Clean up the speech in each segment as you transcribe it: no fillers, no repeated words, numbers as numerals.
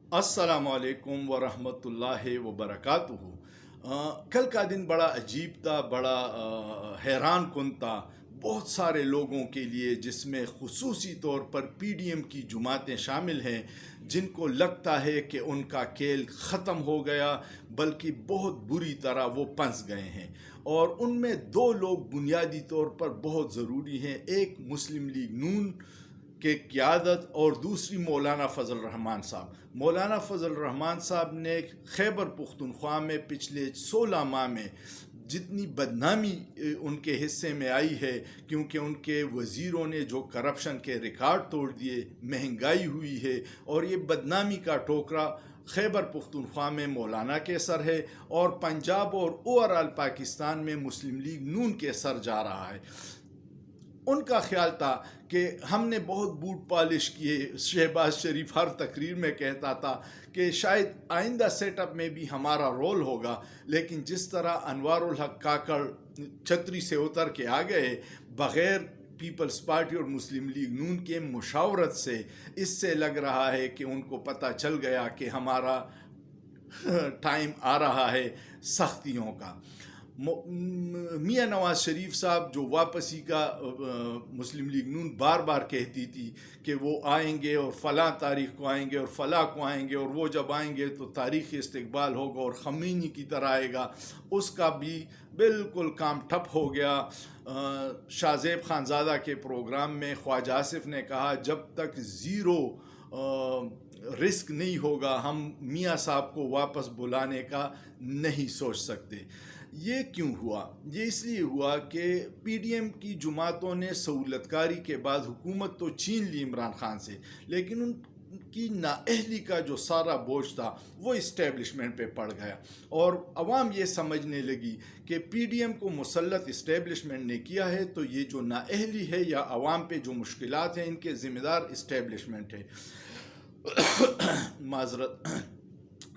अस्सलाम वालेकुम वरहमतुल्लाह वबरकातुहू। कल का दिन बड़ा अजीब था, बड़ा हैरान कुन था बहुत सारे लोगों के लिए, जिसमें ख़ुसूसी तौर पर पीडीएम की जमातें शामिल हैं, जिनको लगता है कि उनका खेल ख़त्म हो गया, बल्कि बहुत बुरी तरह वो फंस गए हैं। और उनमें दो लोग बुनियादी तौर पर बहुत ज़रूरी हैं, एक मुस्लिम लीग नून के क़यादत और दूसरी मौलाना फ़ज़ल रहमान साहब। मौलाना फ़ज़ल रहमान साहब ने खैबर पुख्तनख्वा में पिछले 16 माह में जितनी बदनामी उनके हिस्से में आई है, क्योंकि उनके वज़ीरों ने जो करप्शन के रिकॉर्ड तोड़ दिए, महंगाई हुई है, और ये बदनामी का टोकरा खैबर पुख्तनख्वा में मौलाना के सर है और पंजाब और ओवरऑल पाकिस्तान में मुस्लिम लीग नून के सर जा रहा है। उनका ख्याल था कि हमने बहुत बूट पॉलिश किए। शहबाज शरीफ हर तकरीर में कहता था कि शायद आइंदा सेटअप में भी हमारा रोल होगा, लेकिन जिस तरह अनवारुल हक काकड़ छतरी से उतर के आ गए बग़ैर पीपल्स पार्टी और मुस्लिम लीग नून के मुशावरत से, इससे लग रहा है कि उनको पता चल गया कि हमारा टाइम आ रहा है सख्तियों का। मियाँ नवाज़ शरीफ साहब जो वापसी का मुस्लिम लीग नून बार बार कहती थी कि वो आएंगे और फ़लाँ तारीख़ को आएंगे और फ़लाँ को आएंगे, और वो जब आएंगे तो तारीख़ी इस्तकबाल होगा और ख़मीनी की तरह आएगा, उसका भी बिल्कुल काम ठप हो गया। शाहज़ेब खानज़ादा के प्रोग्राम में ख्वाजा आसिफ ने कहा, जब तक ज़ीरो रिस्क नहीं होगा हम मियाँ साहब को वापस बुलाने का नहीं सोच सकते। ये क्यों हुआ? ये इसलिए हुआ कि पीडीएम की जमातों ने सहूलतकारी के बाद हुकूमत तो छीन ली इमरान खान से, लेकिन उनकी नाअहली का जो सारा बोझ था वो इस्टेब्लिशमेंट पे पड़ गया, और अवाम ये समझने लगी कि पीडीएम को मुसल्लत इस्टेब्लिशमेंट ने किया है, तो ये जो नाअहली है या अवाम पे जो मुश्किलात हैं, इनके ज़िम्मेदार इस्टेब्लिशमेंट है। माजरत।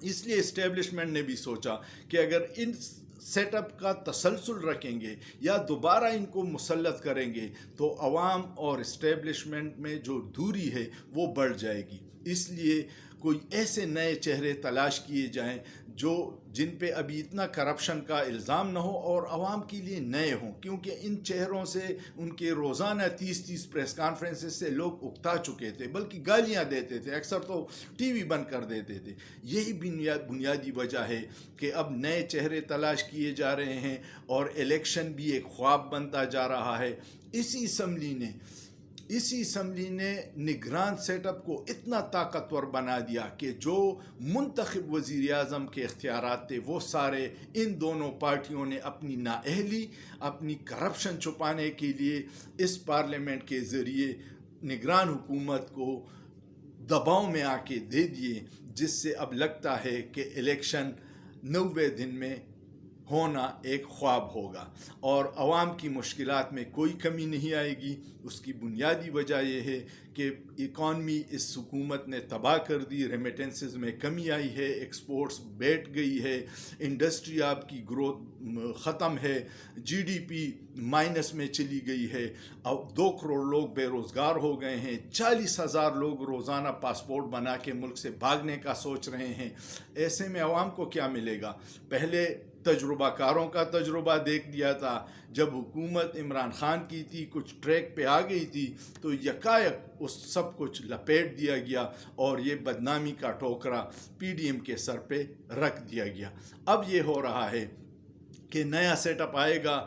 इसलिए इस्टेब्लिशमेंट ने भी सोचा कि अगर इन सेटअप का तसलसल रखेंगे या दोबारा इनको मुसल्लत करेंगे, तो अवाम और इस्टेब्लिशमेंट में जो दूरी है वो बढ़ जाएगी। इसलिए कोई ऐसे नए चेहरे तलाश किए जाएं जिन पे अभी इतना करप्शन का इल्ज़ाम न हो और आवाम के लिए नए हों, क्योंकि इन चेहरों से उनके रोज़ाना 30-30 प्रेस कॉन्फ्रेंसेस से लोग उकता चुके थे, बल्कि गालियां देते थे, अक्सर तो टीवी बंद कर देते थे। यही बुनियादी वजह है कि अब नए चेहरे तलाश किए जा रहे हैं और इलेक्शन भी एक ख्वाब बनता जा रहा है। इसी असम्बली ने निगरान सेटअप को इतना ताकतवर बना दिया कि जो मुंतखब वज़ीर आज़म के इख्तियारात थे वो सारे इन दोनों पार्टियों ने अपनी नाअहली, अपनी करप्शन छुपाने के लिए इस पार्लियामेंट के ज़रिए निगरान हुकूमत को दबाव में आके दे दिए, जिससे अब लगता है कि इलेक्शन 90 दिन में होना एक ख्वाब होगा और आवाम की मुश्किलात में कोई कमी नहीं आएगी। उसकी बुनियादी वजह यह है कि इकॉनमी इस हुकूमत ने तबाह कर दी, रेमिटेंसेस में कमी आई है, एक्सपोर्ट्स बैठ गई है, इंडस्ट्री आपकी ग्रोथ ख़त्म है, जीडीपी माइनस में चली गई है, अब 2 करोड़ लोग बेरोज़गार हो गए हैं, 40,000 लोग रोज़ाना पासपोर्ट बना के मुल्क से भागने का सोच रहे हैं। ऐसे में आवाम को क्या मिलेगा? पहले तजुर्बाकारों का तजुर्बा देख लिया था, जब हुकूमत इमरान खान की थी, कुछ ट्रैक पे आ गई थी, तो यकायक उस सब कुछ लपेट दिया गया और ये बदनामी का ठोकरा पीडीएम के सर पे रख दिया गया। अब ये हो रहा है कि नया सेटअप आएगा।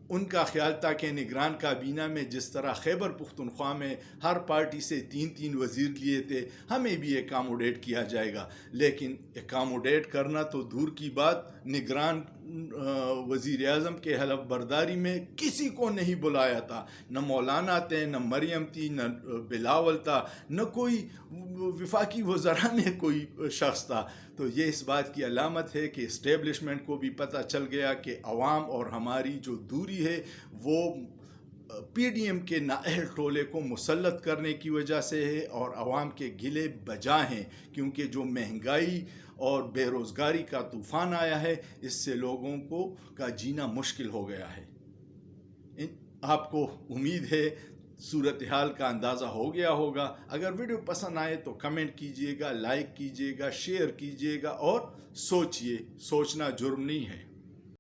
उनका ख्याल था कि निगरान काबीना में जिस तरह खैबर पुख्तनख्वा में हर पार्टी से 3-3 वज़ीर लिए थे, हमें भी एकामोडेट किया जाएगा। लेकिन एकामोडेट करना तो दूर की बात, निगरान वज़ीर आज़म के हलफ बर्दारी में किसी को नहीं बुलाया था। न मौलाना थे, न मरियम थी, न बिलावल था, न कोई विफाकी वज़रा में कोई शख्स था। तो ये इस बात की अलामत है कि इस्टेब्लिशमेंट को भी पता चल गया कि अवाम और हमारी जो दूरी है वो पीडीएम के नाअहल टोले को मुसल्लत करने की वजह से है और अवाम के गिले बजा हैं, क्योंकि जो महंगाई और बेरोज़गारी का तूफ़ान आया है, इससे लोगों का जीना मुश्किल हो गया है। आपको उम्मीद है صورتحال کا اندازہ ہو گیا ہوگا۔ اگر ویڈیو پسند آئے تو کمنٹ کیجئے گا، لائک کیجئے گا، شیئر کیجئے گا اور سوچئے، سوچنا جرم نہیں ہے۔